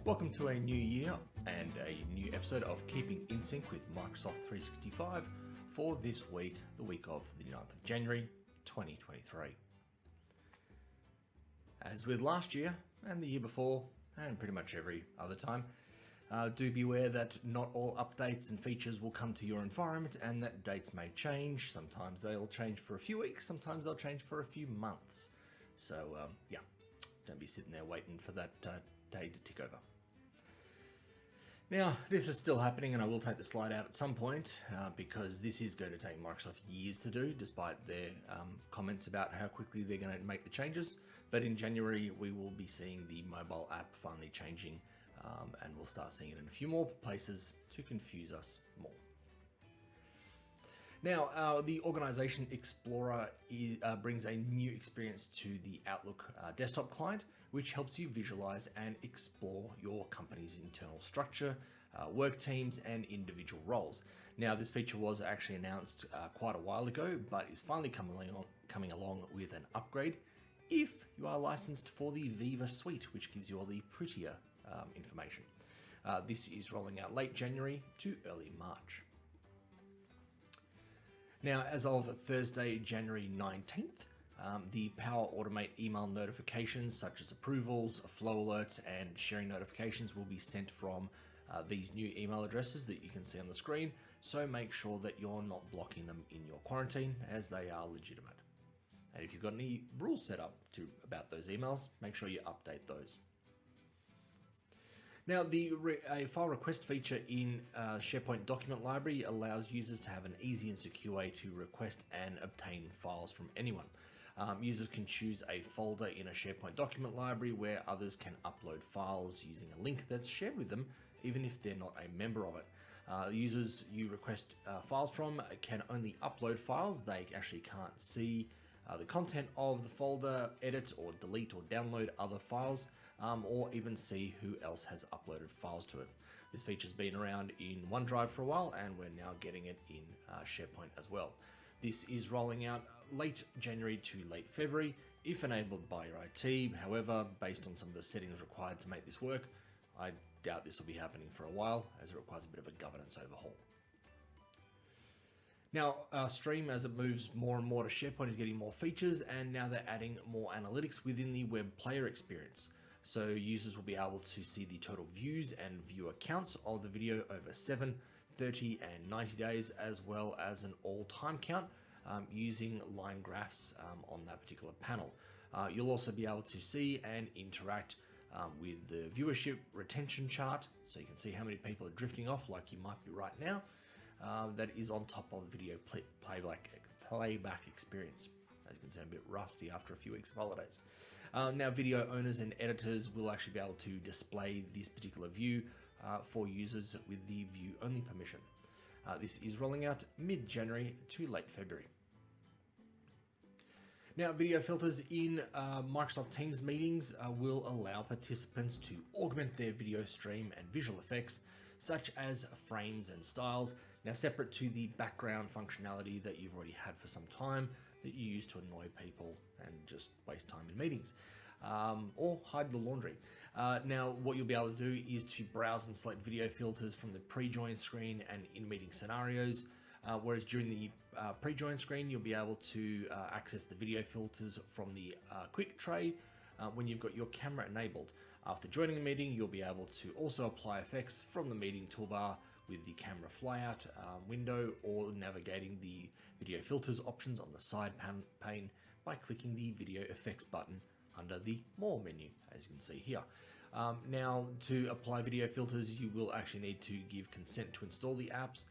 Welcome to a new year and a new episode of Keeping in Sync with Microsoft 365 for this week, the week of the 9th of January 2023. As with last year and the year before and pretty much every other time, do be aware that not all updates and features will come to your environment and that dates may change. Sometimes they'll change for a few weeks, sometimes they'll change for a few months. So don't be sitting there waiting for that day to tick over. Now, this is still happening, and I will take the slide out at some point because this is going to take Microsoft years to do, despite their comments about how quickly they're going to make the changes. But in January, we will be seeing the mobile app finally changing, and we'll start seeing it in a few more places to confuse us more. Now, the Organization Explorer brings a new experience to the Outlook desktop client, which helps you visualize and explore your company's internal structure, work teams, and individual roles. Now, this feature was actually announced quite a while ago, but is finally coming along with an upgrade if you are licensed for the Viva suite, which gives you all the prettier information. This is rolling out late January to early March. Now, as of Thursday, January 19th, the Power Automate email notifications such as approvals, flow alerts, and sharing notifications will be sent from these new email addresses that you can see on the screen. So make sure that you're not blocking them in your quarantine as they are legitimate. And if you've got any rules set up about those emails, make sure you update those. Now, a file request feature in SharePoint document library allows users to have an easy and secure way to request and obtain files from anyone. Users can choose a folder in a SharePoint document library where others can upload files using a link that's shared with them, even if they're not a member of it. Users you request files from can only upload files. They actually can't see the content of the folder, edit or delete or download other files, or even see who else has uploaded files to it. This feature's been around in OneDrive for a while, and we're now getting it in SharePoint as well. This is rolling out late January to late February, if enabled by your IT. However, based on some of the settings required to make this work, I doubt this will be happening for a while, as it requires a bit of a governance overhaul. Now, Stream, as it moves more and more to SharePoint, is getting more features, and now they're adding more analytics within the web player experience. So users will be able to see the total views and viewer counts of the video over 7, 30, and 90 days, as well as an all-time count using line graphs on that particular panel. You'll also be able to see and interact with the viewership retention chart, so you can see how many people are drifting off, like you might be right now. That is on top of the video playback experience. As you can see, I'm a bit rusty after a few weeks of holidays. Now, video owners and editors will actually be able to display this particular view for users with the view-only permission. This is rolling out mid-January to late February. Now, video filters in Microsoft Teams meetings will allow participants to augment their video stream and visual effects, such as frames and styles, now separate to the background functionality that you've already had for some time that you use to annoy people and just waste time in meetings, or hide the laundry. Now, what you'll be able to do is to browse and select video filters from the pre-join screen and in-meeting scenarios, whereas during the pre-join screen, you'll be able to access the video filters from the quick tray when you've got your camera enabled. After joining a meeting, you'll be able to also apply effects from the meeting toolbar with the camera flyout window, or navigating the video filters options on the side pane by clicking the video effects button under the More menu, as you can see here. Now, to apply video filters, you will actually need to give consent to install the apps.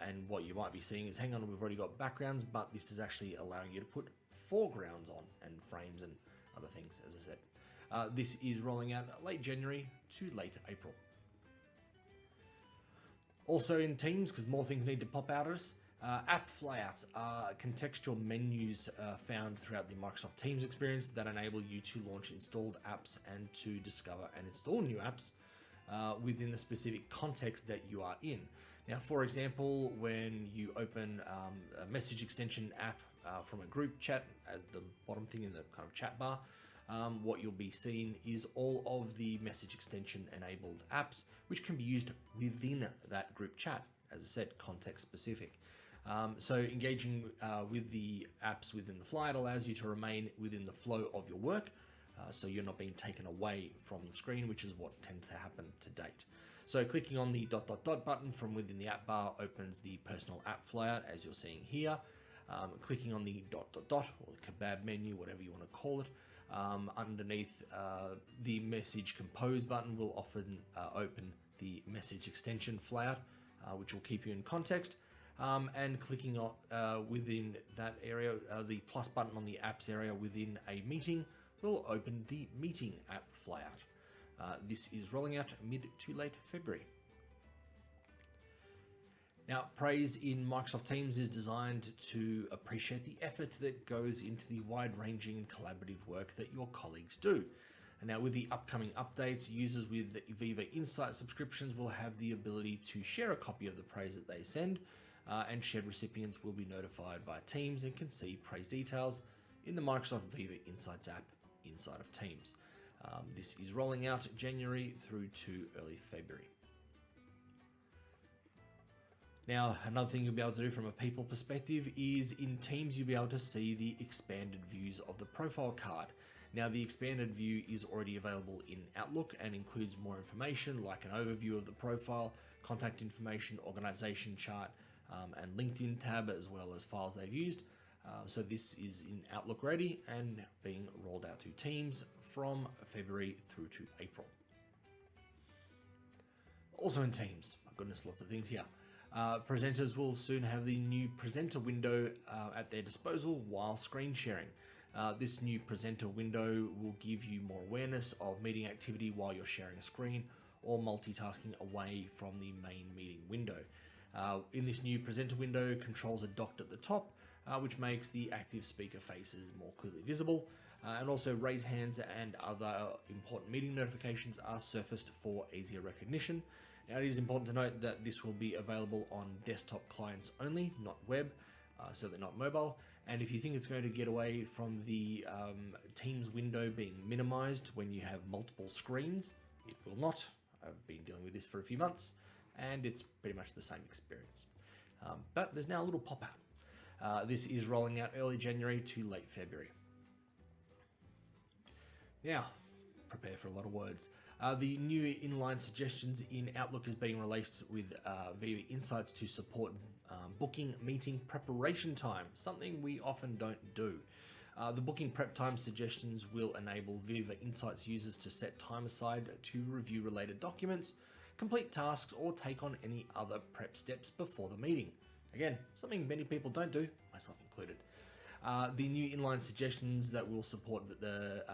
And what you might be seeing is, hang on, we've already got backgrounds, but this is actually allowing you to put foregrounds on and frames and other things, as I said. This is rolling out late January to late April. Also in Teams, because more things need to pop out at us, app flyouts are contextual menus found throughout the Microsoft Teams experience that enable you to launch installed apps and to discover and install new apps within the specific context that you are in. Now, for example, when you open a message extension app from a group chat as the bottom thing in the kind of chat bar, what you'll be seeing is all of the message extension enabled apps, which can be used within that group chat. As I said, context specific. So engaging with the apps within the flyout allows you to remain within the flow of your work, so you're not being taken away from the screen, which is what tends to happen to date. So clicking on the ... button from within the app bar opens the personal app flyout, as you're seeing here. Clicking on the ... or the kebab menu, whatever you want to call it, underneath the message compose button will often open the message extension flyout, which will keep you in context. And clicking on within that area, the plus button on the apps area within a meeting will open the meeting app flyout. This is rolling out mid to late February. Now, praise in Microsoft Teams is designed to appreciate the effort that goes into the wide-ranging and collaborative work that your colleagues do. And now with the upcoming updates, users with Viva Insight subscriptions will have the ability to share a copy of the praise that they send, and shared recipients will be notified via Teams and can see praise details in the Microsoft Viva Insights app inside of Teams. This is rolling out January through to early February. Now, another thing you'll be able to do from a people perspective is in Teams, you'll be able to see the expanded views of the profile card. Now, the expanded view is already available in Outlook and includes more information like an overview of the profile, contact information, organization chart, and LinkedIn tab, as well as files they've used. So this is in Outlook ready and being rolled out to Teams from February through to April. Also in Teams, my goodness, lots of things here. Presenters will soon have the new presenter window at their disposal while screen sharing. This new presenter window will give you more awareness of meeting activity while you're sharing a screen or multitasking away from the main meeting window. In this new presenter window, controls are docked at the top, which makes the active speaker faces more clearly visible, and also raise hands and other important meeting notifications are surfaced for easier recognition. Now, it is important to note that this will be available on desktop clients only, not web, so they're not mobile. And if you think it's going to get away from the Teams window being minimized when you have multiple screens, it will not. I've been dealing with this for a few months, and it's pretty much the same experience. But there's now a little pop-out. This is rolling out early January to late February. Now, prepare for a lot of words. The new inline suggestions in Outlook is being released with Viva Insights to support booking meeting preparation time, something we often don't do. The booking prep time suggestions will enable Viva Insights users to set time aside to review related documents, complete tasks, or take on any other prep steps before the meeting. Again, something many people don't do, myself included. The new inline suggestions that will support the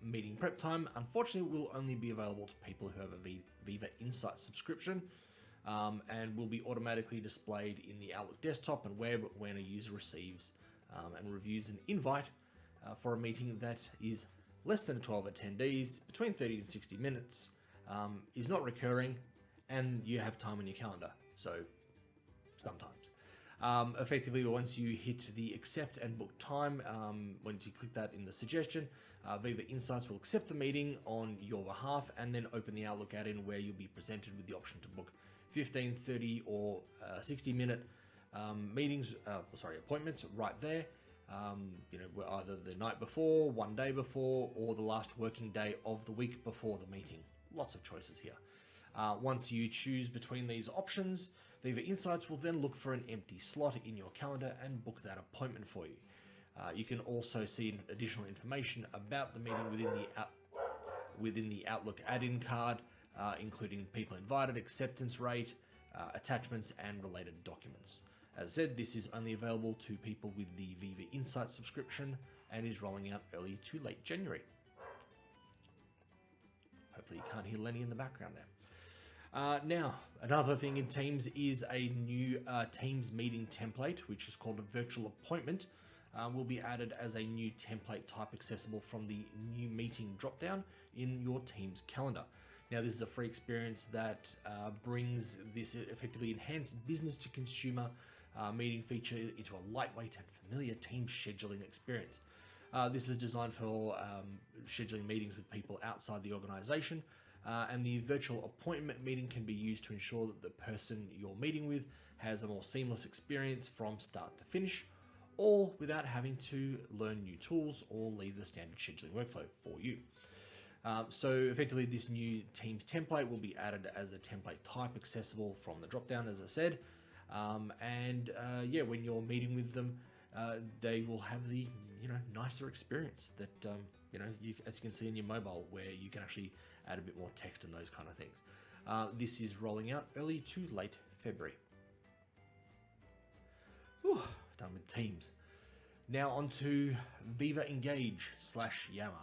meeting prep time, unfortunately, will only be available to people who have a Viva Insights subscription, and will be automatically displayed in the Outlook desktop and web when a user receives and reviews an invite for a meeting that is less than 12 attendees, between 30 and 60 minutes, is not recurring, and you have time on your calendar. So sometimes. Effectively, once you hit the accept and book time, once you click that in the suggestion, Viva Insights will accept the meeting on your behalf and then open the Outlook add-in where you'll be presented with the option to book 15, 30 or 60-minute appointments right there. Either the night before, one day before, or the last working day of the week before the meeting. Lots of choices here. Once you choose between these options, Viva Insights will then look for an empty slot in your calendar and book that appointment for you. You can also see additional information about the meeting within the Outlook add-in card, including people invited, acceptance rate, attachments, and related documents. As I said, this is only available to people with the Viva Insights subscription and is rolling out early to late January. Hopefully you can't hear Lenny in the background there. Now, another thing in Teams is a new Teams meeting template, which is called a virtual appointment, will be added as a new template type accessible from the new meeting dropdown in your Teams calendar. Now, this is a free experience that brings this effectively enhanced business to consumer meeting feature into a lightweight and familiar Teams scheduling experience. This is designed for scheduling meetings with people outside the organization, and the virtual appointment meeting can be used to ensure that the person you're meeting with has a more seamless experience from start to finish, all without having to learn new tools or leave the standard scheduling workflow for you. So effectively, this new Teams template will be added as a template type accessible from the dropdown, as I said. Yeah, when you're meeting with them, they will have the nicer experience that as you can see in your mobile, where you can actually add a bit more text and those kind of things. This is rolling out early to late February. Whew, done with Teams. Now on to Viva Engage / Yammer.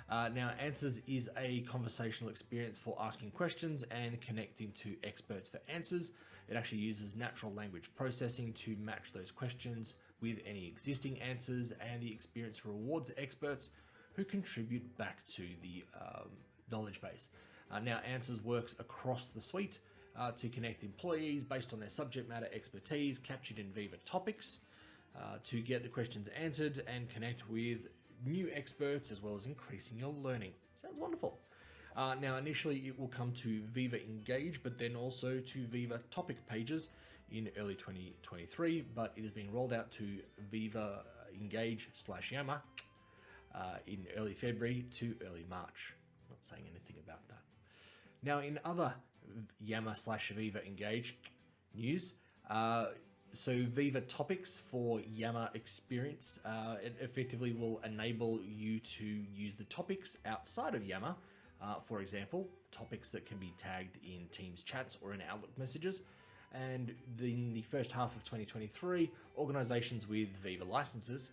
Now, Answers is a conversational experience for asking questions and connecting to experts for answers. It actually uses natural language processing to match those questions with any existing answers, and the experience rewards experts who contribute back to the knowledge base. Now, Answers works across the suite to connect employees based on their subject matter expertise captured in Viva topics to get the questions answered and connect with new experts, as well as increasing your learning. Sounds wonderful. Now, initially it will come to Viva Engage, but then also to Viva topic pages in early 2023, but it is being rolled out to Viva Engage / Yammer in early February to early March. I'm not saying anything about that. Now, in other Yammer / Viva Engage news, so Viva Topics for Yammer Experience, it effectively will enable you to use the topics outside of Yammer. For example, topics that can be tagged in Teams chats or in Outlook messages. And in the first half of 2023, organizations with Viva licenses,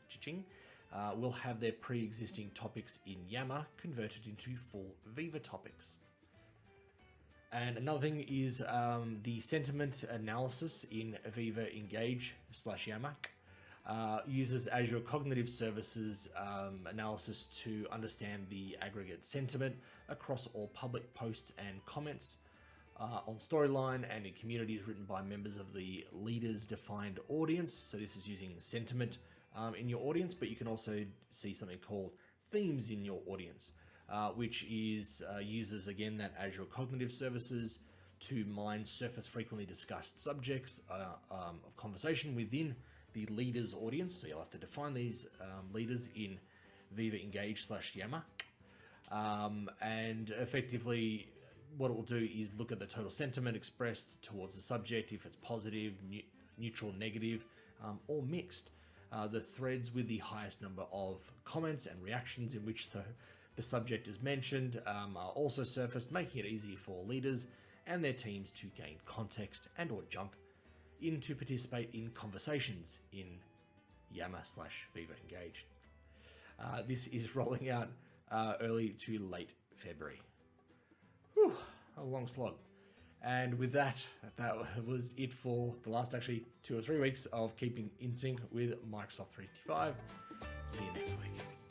will have their pre-existing topics in Yammer converted into full Viva topics. And another thing is the sentiment analysis in Viva Engage / Yammer uses Azure Cognitive Services analysis to understand the aggregate sentiment across all public posts and comments on Storyline and in communities written by members of the leaders defined audience. So this is using sentiment in your audience, but you can also see something called themes in your audience. Which is uses again that Azure Cognitive Services to mine surface frequently discussed subjects of conversation within the leaders audience. So you'll have to define these leaders in Viva Engage / Yammer. And effectively what it will do is look at the total sentiment expressed towards the subject, if it's positive, neutral, negative, or mixed. The threads with the highest number of comments and reactions in which the subject is mentioned are also surfaced, making it easy for leaders and their teams to gain context and or jump in to participate in conversations in Yammer / Viva Engage. This is rolling out early to late February. Whew, a long slog. And with that was it for the last actually 2 or 3 weeks of keeping in sync with Microsoft 365. See you next week.